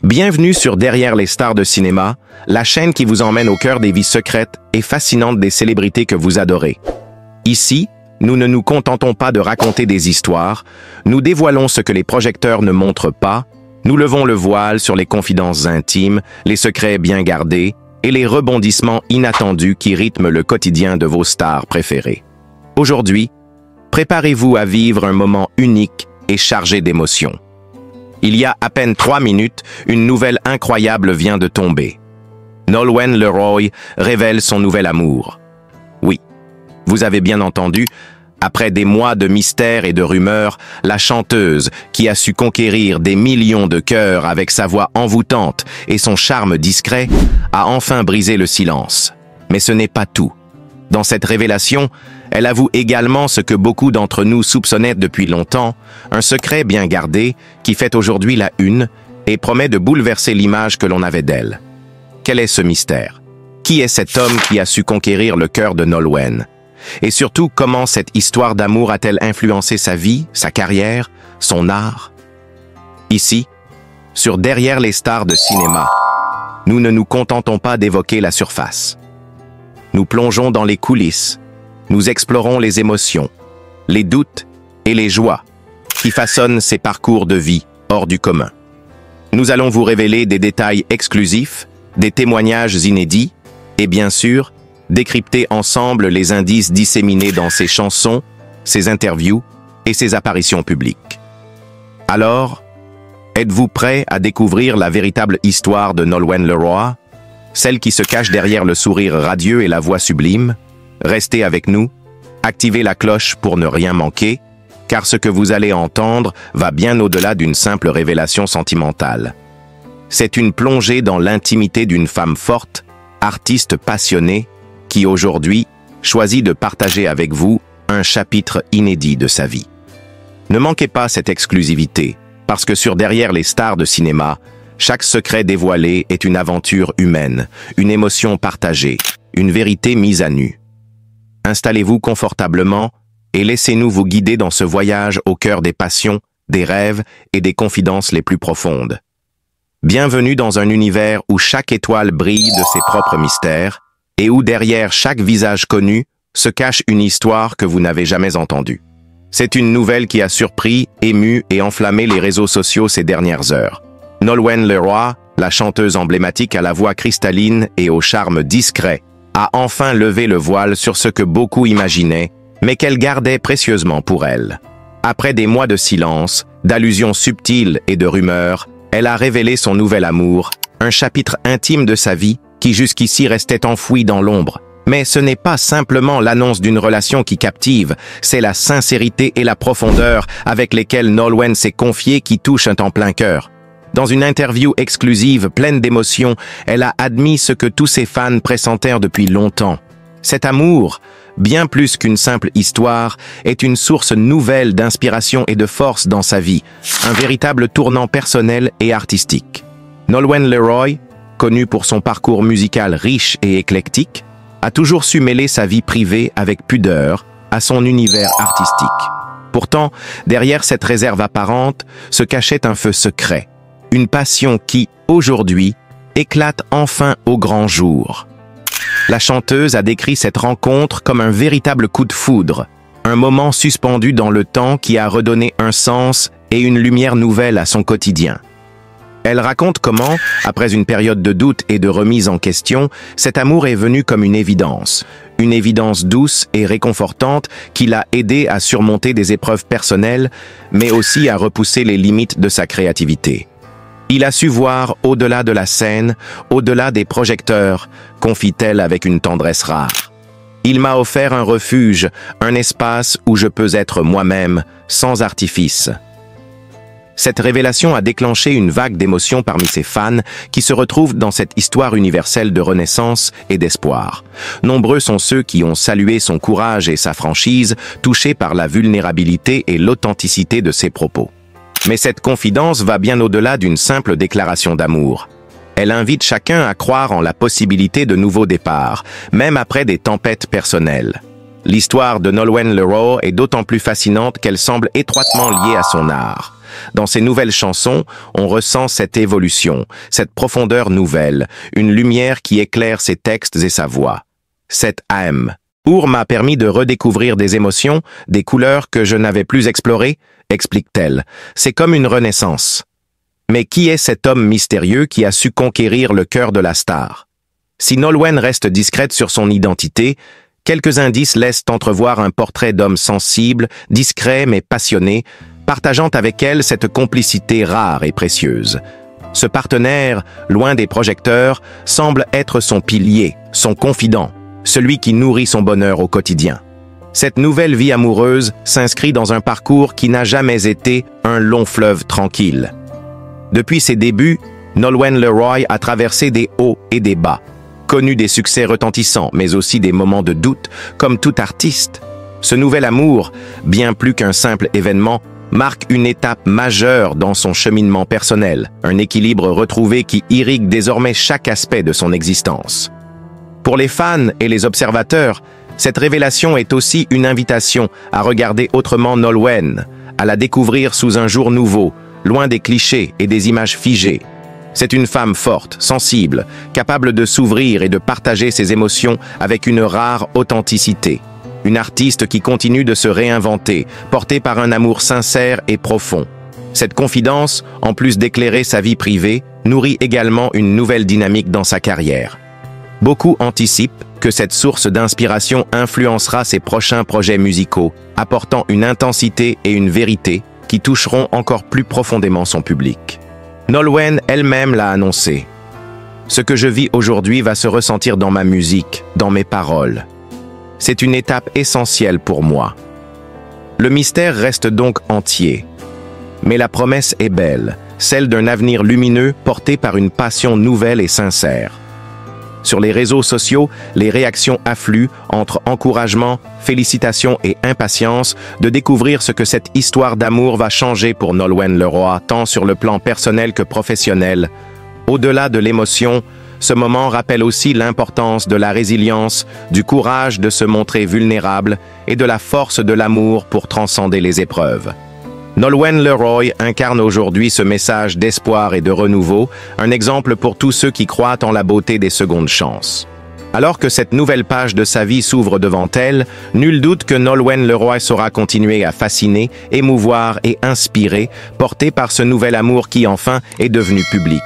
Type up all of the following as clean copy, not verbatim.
Bienvenue sur Derrière les stars de cinéma, la chaîne qui vous emmène au cœur des vies secrètes et fascinantes des célébrités que vous adorez. Ici, nous ne nous contentons pas de raconter des histoires, nous dévoilons ce que les projecteurs ne montrent pas, nous levons le voile sur les confidences intimes, les secrets bien gardés et les rebondissements inattendus qui rythment le quotidien de vos stars préférées. Aujourd'hui, préparez-vous à vivre un moment unique et chargé d'émotions. Il y a à peine 3 minutes, une nouvelle incroyable vient de tomber. Nolwenn Leroy révèle son nouvel amour. Oui, vous avez bien entendu, après des mois de mystères et de rumeurs, la chanteuse, qui a su conquérir des millions de cœurs avec sa voix envoûtante et son charme discret, a enfin brisé le silence. Mais ce n'est pas tout. Dans cette révélation, elle avoue également ce que beaucoup d'entre nous soupçonnaient depuis longtemps, un secret bien gardé qui fait aujourd'hui la une et promet de bouleverser l'image que l'on avait d'elle. Quel est ce mystère? Qui est cet homme qui a su conquérir le cœur de Nolwenn? Et surtout, comment cette histoire d'amour a-t-elle influencé sa vie, sa carrière, son art? Ici, sur Derrière les stars de cinéma, nous ne nous contentons pas d'évoquer la surface. Nous plongeons dans les coulisses, nous explorons les émotions, les doutes et les joies qui façonnent ces parcours de vie hors du commun. Nous allons vous révéler des détails exclusifs, des témoignages inédits et bien sûr, décrypter ensemble les indices disséminés dans ses chansons, ses interviews et ses apparitions publiques. Alors, êtes-vous prêts à découvrir la véritable histoire de Nolwenn Leroy, celle qui se cache derrière le sourire radieux et la voix sublime? Restez avec nous, activez la cloche pour ne rien manquer, car ce que vous allez entendre va bien au-delà d'une simple révélation sentimentale. C'est une plongée dans l'intimité d'une femme forte, artiste passionnée, qui aujourd'hui choisit de partager avec vous un chapitre inédit de sa vie. Ne manquez pas cette exclusivité, parce que sur Derrière les stars de cinéma, chaque secret dévoilé est une aventure humaine, une émotion partagée, une vérité mise à nu. Installez-vous confortablement et laissez-nous vous guider dans ce voyage au cœur des passions, des rêves et des confidences les plus profondes. Bienvenue dans un univers où chaque étoile brille de ses propres mystères et où derrière chaque visage connu se cache une histoire que vous n'avez jamais entendue. C'est une nouvelle qui a surpris, ému et enflammé les réseaux sociaux ces dernières heures. Nolwenn Leroy, la chanteuse emblématique à la voix cristalline et au charme discret, a enfin levé le voile sur ce que beaucoup imaginaient, mais qu'elle gardait précieusement pour elle. Après des mois de silence, d'allusions subtiles et de rumeurs, elle a révélé son nouvel amour, un chapitre intime de sa vie qui jusqu'ici restait enfoui dans l'ombre. Mais ce n'est pas simplement l'annonce d'une relation qui captive, c'est la sincérité et la profondeur avec lesquelles Nolwenn s'est confiée qui touchent en plein cœur. Dans une interview exclusive pleine d'émotions, elle a admis ce que tous ses fans pressentaient depuis longtemps. Cet amour, bien plus qu'une simple histoire, est une source nouvelle d'inspiration et de force dans sa vie, un véritable tournant personnel et artistique. Nolwenn Leroy, connue pour son parcours musical riche et éclectique, a toujours su mêler sa vie privée avec pudeur à son univers artistique. Pourtant, derrière cette réserve apparente se cachait un feu secret. Une passion qui, aujourd'hui, éclate enfin au grand jour. La chanteuse a décrit cette rencontre comme un véritable coup de foudre, un moment suspendu dans le temps qui a redonné un sens et une lumière nouvelle à son quotidien. Elle raconte comment, après une période de doute et de remise en question, cet amour est venu comme une évidence douce et réconfortante qui l'a aidée à surmonter des épreuves personnelles, mais aussi à repousser les limites de sa créativité. Il a su voir au-delà de la scène, au-delà des projecteurs, confie-t-elle avec une tendresse rare. Il m'a offert un refuge, un espace où je peux être moi-même, sans artifice. Cette révélation a déclenché une vague d'émotions parmi ses fans qui se retrouvent dans cette histoire universelle de renaissance et d'espoir. Nombreux sont ceux qui ont salué son courage et sa franchise, touchés par la vulnérabilité et l'authenticité de ses propos. Mais cette confidence va bien au-delà d'une simple déclaration d'amour. Elle invite chacun à croire en la possibilité de nouveaux départs, même après des tempêtes personnelles. L'histoire de Nolwenn Leroy est d'autant plus fascinante qu'elle semble étroitement liée à son art. Dans ces nouvelles chansons, on ressent cette évolution, cette profondeur nouvelle, une lumière qui éclaire ses textes et sa voix. Cette âme. Our m'a permis de redécouvrir des émotions, des couleurs que je n'avais plus explorées, explique-t-elle. C'est comme une renaissance. Mais qui est cet homme mystérieux qui a su conquérir le cœur de la star? Si Nolwenn reste discrète sur son identité, quelques indices laissent entrevoir un portrait d'homme sensible, discret mais passionné, partageant avec elle cette complicité rare et précieuse. Ce partenaire, loin des projecteurs, semble être son pilier, son confident, celui qui nourrit son bonheur au quotidien. Cette nouvelle vie amoureuse s'inscrit dans un parcours qui n'a jamais été un long fleuve tranquille. Depuis ses débuts, Nolwenn Leroy a traversé des hauts et des bas, connu des succès retentissants, mais aussi des moments de doute, comme tout artiste. Ce nouvel amour, bien plus qu'un simple événement, marque une étape majeure dans son cheminement personnel, un équilibre retrouvé qui irrigue désormais chaque aspect de son existence. Pour les fans et les observateurs, cette révélation est aussi une invitation à regarder autrement Nolwenn, à la découvrir sous un jour nouveau, loin des clichés et des images figées. C'est une femme forte, sensible, capable de s'ouvrir et de partager ses émotions avec une rare authenticité. Une artiste qui continue de se réinventer, portée par un amour sincère et profond. Cette confidence, en plus d'éclairer sa vie privée, nourrit également une nouvelle dynamique dans sa carrière. Beaucoup anticipent que cette source d'inspiration influencera ses prochains projets musicaux, apportant une intensité et une vérité qui toucheront encore plus profondément son public. Nolwenn elle-même l'a annoncé. Ce que je vis aujourd'hui va se ressentir dans ma musique, dans mes paroles. C'est une étape essentielle pour moi. Le mystère reste donc entier. Mais la promesse est belle, celle d'un avenir lumineux porté par une passion nouvelle et sincère. Sur les réseaux sociaux, les réactions affluent entre encouragement, félicitations et impatience de découvrir ce que cette histoire d'amour va changer pour Nolwenn Leroy, tant sur le plan personnel que professionnel. Au-delà de l'émotion, ce moment rappelle aussi l'importance de la résilience, du courage de se montrer vulnérable et de la force de l'amour pour transcender les épreuves. Nolwenn Leroy incarne aujourd'hui ce message d'espoir et de renouveau, un exemple pour tous ceux qui croient en la beauté des secondes chances. Alors que cette nouvelle page de sa vie s'ouvre devant elle, nul doute que Nolwenn Leroy saura continuer à fasciner, émouvoir et inspirer, porté par ce nouvel amour qui enfin est devenu public.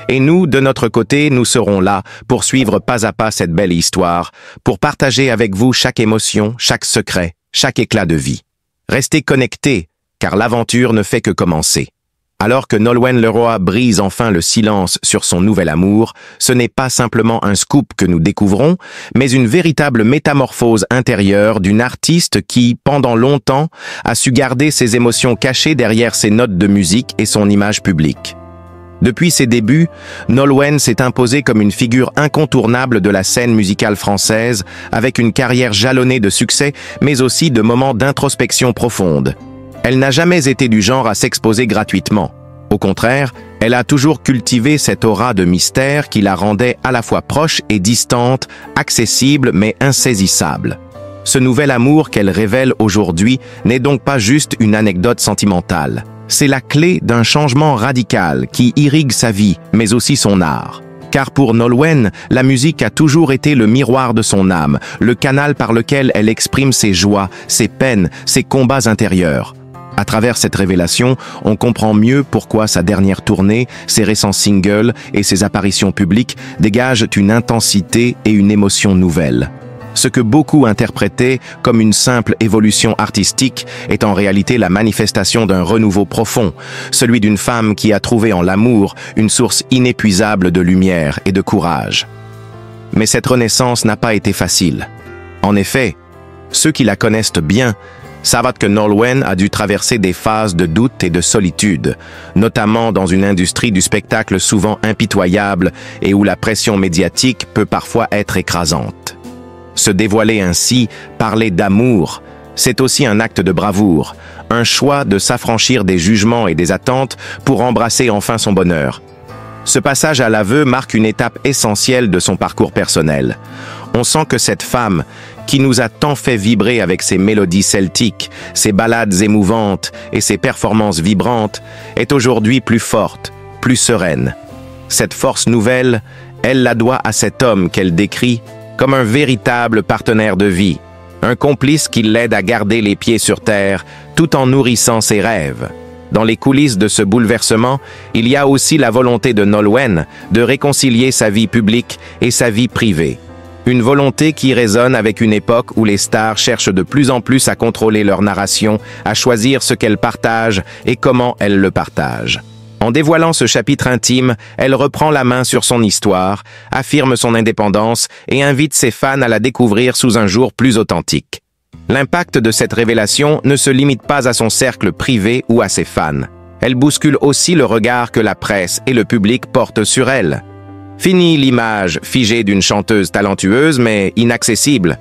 Et nous, de notre côté, nous serons là pour suivre pas à pas cette belle histoire, pour partager avec vous chaque émotion, chaque secret, chaque éclat de vie. Restez connectés, car l'aventure ne fait que commencer. Alors que Nolwenn Leroy brise enfin le silence sur son nouvel amour, ce n'est pas simplement un scoop que nous découvrons, mais une véritable métamorphose intérieure d'une artiste qui, pendant longtemps, a su garder ses émotions cachées derrière ses notes de musique et son image publique. Depuis ses débuts, Nolwenn s'est imposée comme une figure incontournable de la scène musicale française, avec une carrière jalonnée de succès, mais aussi de moments d'introspection profonde. Elle n'a jamais été du genre à s'exposer gratuitement. Au contraire, elle a toujours cultivé cette aura de mystère qui la rendait à la fois proche et distante, accessible mais insaisissable. Ce nouvel amour qu'elle révèle aujourd'hui n'est donc pas juste une anecdote sentimentale. C'est la clé d'un changement radical qui irrigue sa vie, mais aussi son art. Car pour Nolwenn, la musique a toujours été le miroir de son âme, le canal par lequel elle exprime ses joies, ses peines, ses combats intérieurs. À travers cette révélation, on comprend mieux pourquoi sa dernière tournée, ses récents singles et ses apparitions publiques dégagent une intensité et une émotion nouvelles. Ce que beaucoup interprétaient comme une simple évolution artistique est en réalité la manifestation d'un renouveau profond, celui d'une femme qui a trouvé en l'amour une source inépuisable de lumière et de courage. Mais cette renaissance n'a pas été facile. En effet, ceux qui la connaissent bien savent que Nolwenn a dû traverser des phases de doute et de solitude, notamment dans une industrie du spectacle souvent impitoyable et où la pression médiatique peut parfois être écrasante. Se dévoiler ainsi, parler d'amour, c'est aussi un acte de bravoure, un choix de s'affranchir des jugements et des attentes pour embrasser enfin son bonheur. Ce passage à l'aveu marque une étape essentielle de son parcours personnel. On sent que cette femme, qui nous a tant fait vibrer avec ses mélodies celtiques, ses ballades émouvantes et ses performances vibrantes, est aujourd'hui plus forte, plus sereine. Cette force nouvelle, elle la doit à cet homme qu'elle décrit comme un véritable partenaire de vie, un complice qui l'aide à garder les pieds sur terre tout en nourrissant ses rêves. Dans les coulisses de ce bouleversement, il y a aussi la volonté de Nolwenn de réconcilier sa vie publique et sa vie privée. Une volonté qui résonne avec une époque où les stars cherchent de plus en plus à contrôler leur narration, à choisir ce qu'elles partagent et comment elles le partagent. En dévoilant ce chapitre intime, elle reprend la main sur son histoire, affirme son indépendance et invite ses fans à la découvrir sous un jour plus authentique. L'impact de cette révélation ne se limite pas à son cercle privé ou à ses fans. Elle bouscule aussi le regard que la presse et le public portent sur elle. Fini l'image figée d'une chanteuse talentueuse mais inaccessible.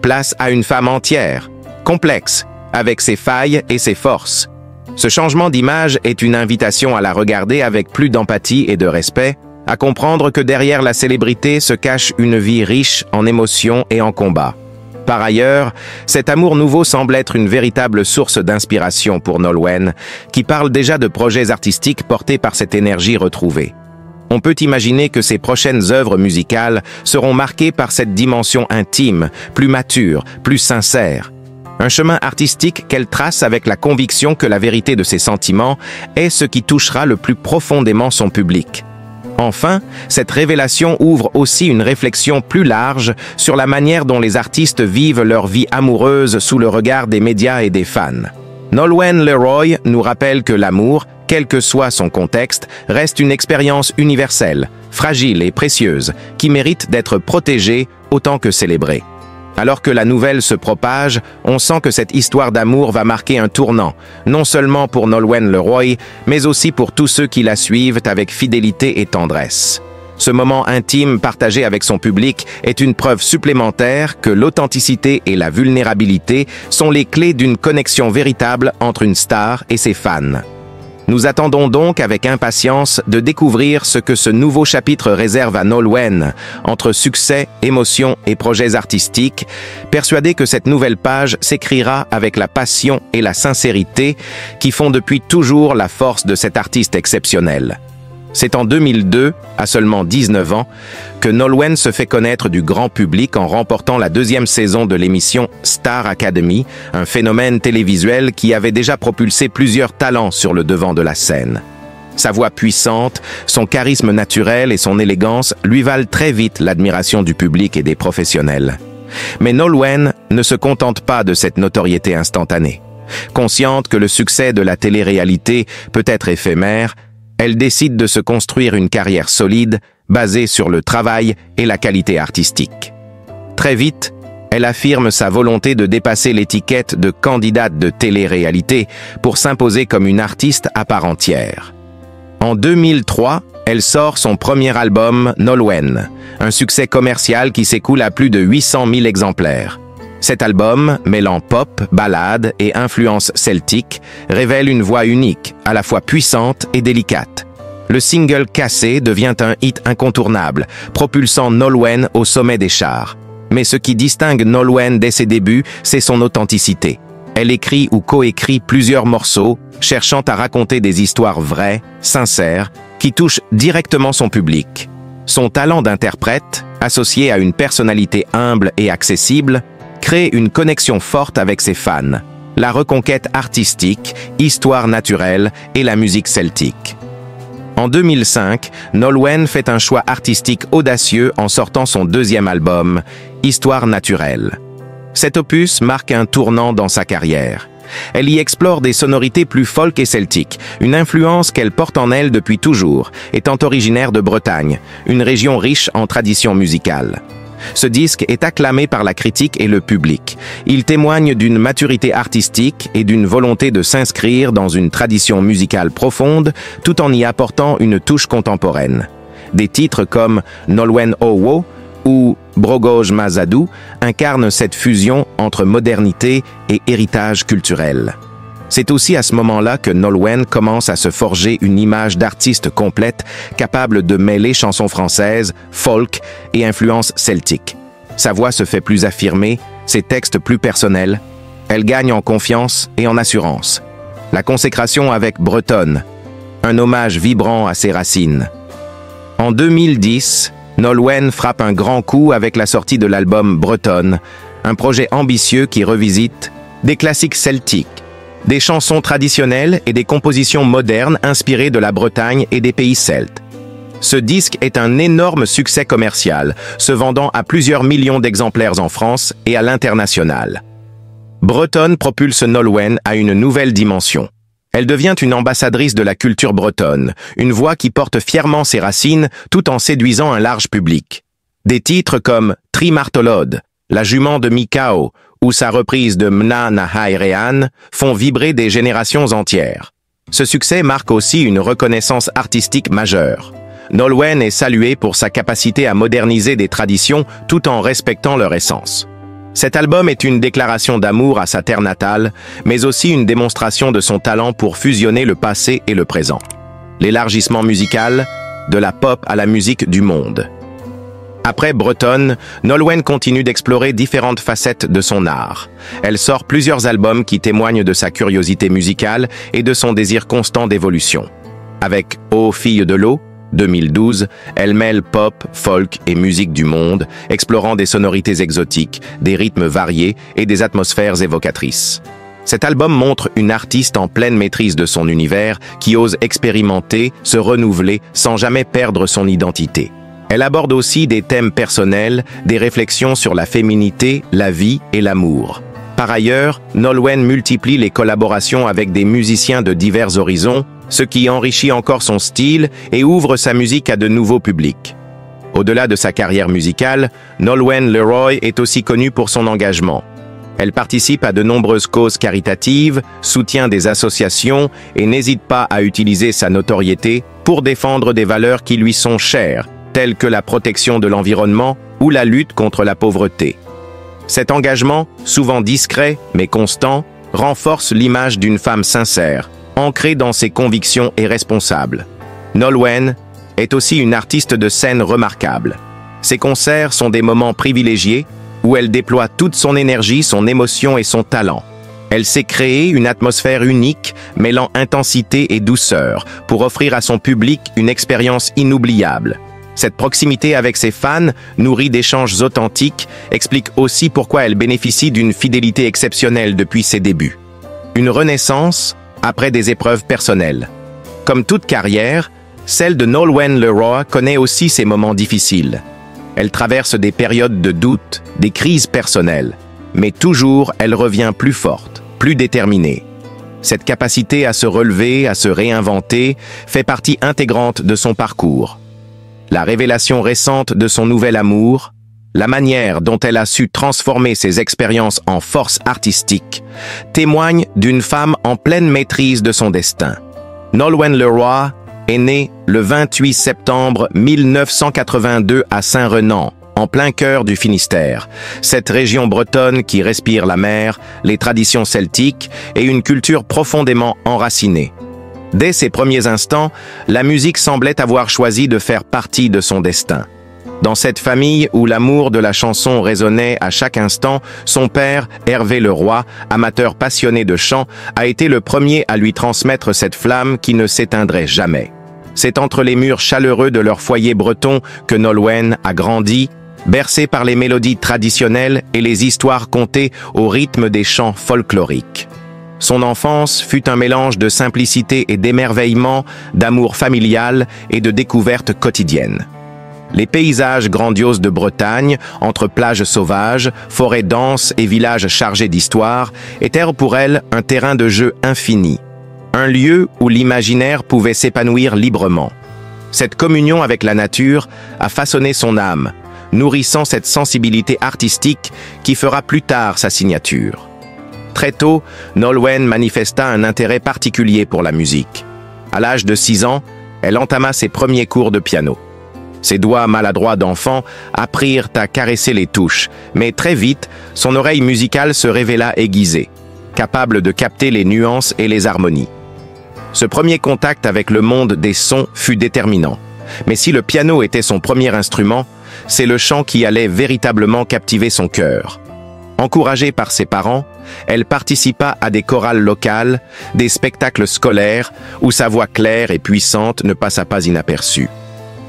Place à une femme entière, complexe, avec ses failles et ses forces. Ce changement d'image est une invitation à la regarder avec plus d'empathie et de respect, à comprendre que derrière la célébrité se cache une vie riche en émotions et en combats. Par ailleurs, cet amour nouveau semble être une véritable source d'inspiration pour Nolwenn, qui parle déjà de projets artistiques portés par cette énergie retrouvée. On peut imaginer que ses prochaines œuvres musicales seront marquées par cette dimension intime, plus mature, plus sincère. Un chemin artistique qu'elle trace avec la conviction que la vérité de ses sentiments est ce qui touchera le plus profondément son public. Enfin, cette révélation ouvre aussi une réflexion plus large sur la manière dont les artistes vivent leur vie amoureuse sous le regard des médias et des fans. Nolwenn Leroy nous rappelle que l'amour, quel que soit son contexte, reste une expérience universelle, fragile et précieuse, qui mérite d'être protégée autant que célébrée. Alors que la nouvelle se propage, on sent que cette histoire d'amour va marquer un tournant, non seulement pour Nolwenn Leroy, mais aussi pour tous ceux qui la suivent avec fidélité et tendresse. Ce moment intime partagé avec son public est une preuve supplémentaire que l'authenticité et la vulnérabilité sont les clés d'une connexion véritable entre une star et ses fans. Nous attendons donc avec impatience de découvrir ce que ce nouveau chapitre réserve à Nolwenn, entre succès, émotions et projets artistiques, persuadés que cette nouvelle page s'écrira avec la passion et la sincérité qui font depuis toujours la force de cet artiste exceptionnel. C'est en 2002, à seulement 19 ans, que Nolwenn se fait connaître du grand public en remportant la 2e saison de l'émission Star Academy, un phénomène télévisuel qui avait déjà propulsé plusieurs talents sur le devant de la scène. Sa voix puissante, son charisme naturel et son élégance lui valent très vite l'admiration du public et des professionnels. Mais Nolwenn ne se contente pas de cette notoriété instantanée. Consciente que le succès de la télé-réalité peut être éphémère, elle décide de se construire une carrière solide, basée sur le travail et la qualité artistique. Très vite, elle affirme sa volonté de dépasser l'étiquette de candidate de télé-réalité pour s'imposer comme une artiste à part entière. En 2003, elle sort son premier album, Nolwenn, un succès commercial qui s'écoule à plus de 800 000 exemplaires. Cet album, mêlant pop, ballade et influence celtique, révèle une voix unique, à la fois puissante et délicate. Le single Cassé devient un hit incontournable, propulsant Nolwenn au sommet des charts. Mais ce qui distingue Nolwenn dès ses débuts, c'est son authenticité. Elle écrit ou coécrit plusieurs morceaux, cherchant à raconter des histoires vraies, sincères, qui touchent directement son public. Son talent d'interprète, associé à une personnalité humble et accessible, crée une connexion forte avec ses fans. La reconquête artistique, histoire naturelle et la musique celtique. En 2005, Nolwenn fait un choix artistique audacieux en sortant son 2e album, Histoire naturelle. Cet opus marque un tournant dans sa carrière. Elle y explore des sonorités plus folk et celtiques, une influence qu'elle porte en elle depuis toujours, étant originaire de Bretagne, une région riche en traditions musicales. Ce disque est acclamé par la critique et le public. Il témoigne d'une maturité artistique et d'une volonté de s'inscrire dans une tradition musicale profonde, tout en y apportant une touche contemporaine. Des titres comme Nolwenn Owo ou Brogoj Mazadou incarnent cette fusion entre modernité et héritage culturel. C'est aussi à ce moment-là que Nolwenn commence à se forger une image d'artiste complète, capable de mêler chansons françaises, folk et influences celtiques. Sa voix se fait plus affirmée, ses textes plus personnels, elle gagne en confiance et en assurance. La consécration avec Bretonne, un hommage vibrant à ses racines. En 2010, Nolwenn frappe un grand coup avec la sortie de l'album Bretonne, un projet ambitieux qui revisite des classiques celtiques, des chansons traditionnelles et des compositions modernes inspirées de la Bretagne et des pays celtes. Ce disque est un énorme succès commercial, se vendant à plusieurs millions d'exemplaires en France et à l'international. Bretonne propulse Nolwenn à une nouvelle dimension. Elle devient une ambassadrice de la culture bretonne, une voix qui porte fièrement ses racines tout en séduisant un large public. Des titres comme Trimartolode, La jument de Mikao ou sa reprise de Mna na Hairean font vibrer des générations entières. Ce succès marque aussi une reconnaissance artistique majeure. Nolwenn est saluée pour sa capacité à moderniser des traditions tout en respectant leur essence. Cet album est une déclaration d'amour à sa terre natale, mais aussi une démonstration de son talent pour fusionner le passé et le présent. L'élargissement musical, de la pop à la musique du monde. Après Bretonne, Nolwenn continue d'explorer différentes facettes de son art. Elle sort plusieurs albums qui témoignent de sa curiosité musicale et de son désir constant d'évolution. Avec Ô fille de l'eau, 2012, elle mêle pop, folk et musique du monde, explorant des sonorités exotiques, des rythmes variés et des atmosphères évocatrices. Cet album montre une artiste en pleine maîtrise de son univers qui ose expérimenter, se renouveler sans jamais perdre son identité. Elle aborde aussi des thèmes personnels, des réflexions sur la féminité, la vie et l'amour. Par ailleurs, Nolwenn multiplie les collaborations avec des musiciens de divers horizons, ce qui enrichit encore son style et ouvre sa musique à de nouveaux publics. Au-delà de sa carrière musicale, Nolwenn Leroy est aussi connue pour son engagement. Elle participe à de nombreuses causes caritatives, soutient des associations et n'hésite pas à utiliser sa notoriété pour défendre des valeurs qui lui sont chères, telles que la protection de l'environnement ou la lutte contre la pauvreté. Cet engagement, souvent discret mais constant, renforce l'image d'une femme sincère, ancrée dans ses convictions et responsable. Nolwenn est aussi une artiste de scène remarquable. Ses concerts sont des moments privilégiés où elle déploie toute son énergie, son émotion et son talent. Elle sait créer une atmosphère unique, mêlant intensité et douceur, pour offrir à son public une expérience inoubliable. Cette proximité avec ses fans, nourrie d'échanges authentiques, explique aussi pourquoi elle bénéficie d'une fidélité exceptionnelle depuis ses débuts. Une renaissance après des épreuves personnelles. Comme toute carrière, celle de Nolwenn Leroy connaît aussi ses moments difficiles. Elle traverse des périodes de doute, des crises personnelles, mais toujours elle revient plus forte, plus déterminée. Cette capacité à se relever, à se réinventer, fait partie intégrante de son parcours. La révélation récente de son nouvel amour, la manière dont elle a su transformer ses expériences en force artistique, témoigne d'une femme en pleine maîtrise de son destin. Nolwenn Leroy est née le 28 septembre 1982 à Saint-Renan, en plein cœur du Finistère, cette région bretonne qui respire la mer, les traditions celtiques et une culture profondément enracinée. Dès ses premiers instants, la musique semblait avoir choisi de faire partie de son destin. Dans cette famille où l'amour de la chanson résonnait à chaque instant, son père, Hervé Leroy, amateur passionné de chant, a été le premier à lui transmettre cette flamme qui ne s'éteindrait jamais. C'est entre les murs chaleureux de leur foyer breton que Nolwenn a grandi, bercée par les mélodies traditionnelles et les histoires contées au rythme des chants folkloriques. Son enfance fut un mélange de simplicité et d'émerveillement, d'amour familial et de découvertes quotidiennes. Les paysages grandioses de Bretagne, entre plages sauvages, forêts denses et villages chargés d'histoire, étaient pour elle un terrain de jeu infini, un lieu où l'imaginaire pouvait s'épanouir librement. Cette communion avec la nature a façonné son âme, nourrissant cette sensibilité artistique qui fera plus tard sa signature. Très tôt, Nolwenn manifesta un intérêt particulier pour la musique. À l'âge de 6 ans, elle entama ses premiers cours de piano. Ses doigts maladroits d'enfant apprirent à caresser les touches, mais très vite, son oreille musicale se révéla aiguisée, capable de capter les nuances et les harmonies. Ce premier contact avec le monde des sons fut déterminant. Mais si le piano était son premier instrument, c'est le chant qui allait véritablement captiver son cœur. Encouragée par ses parents, elle participa à des chorales locales, des spectacles scolaires, où sa voix claire et puissante ne passa pas inaperçue.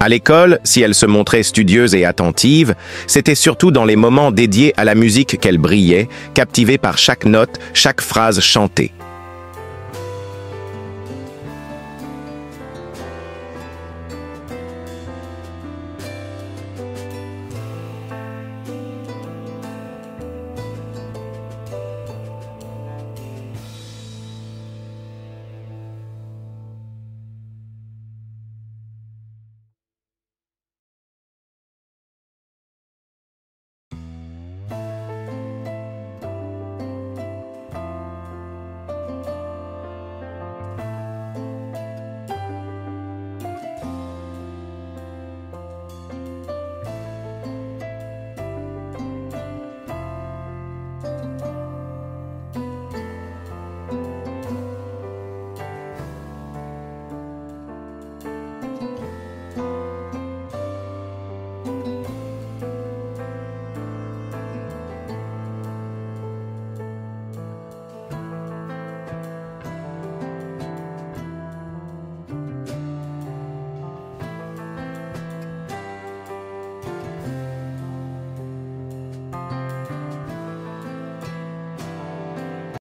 À l'école, si elle se montrait studieuse et attentive, c'était surtout dans les moments dédiés à la musique qu'elle brillait, captivée par chaque note, chaque phrase chantée.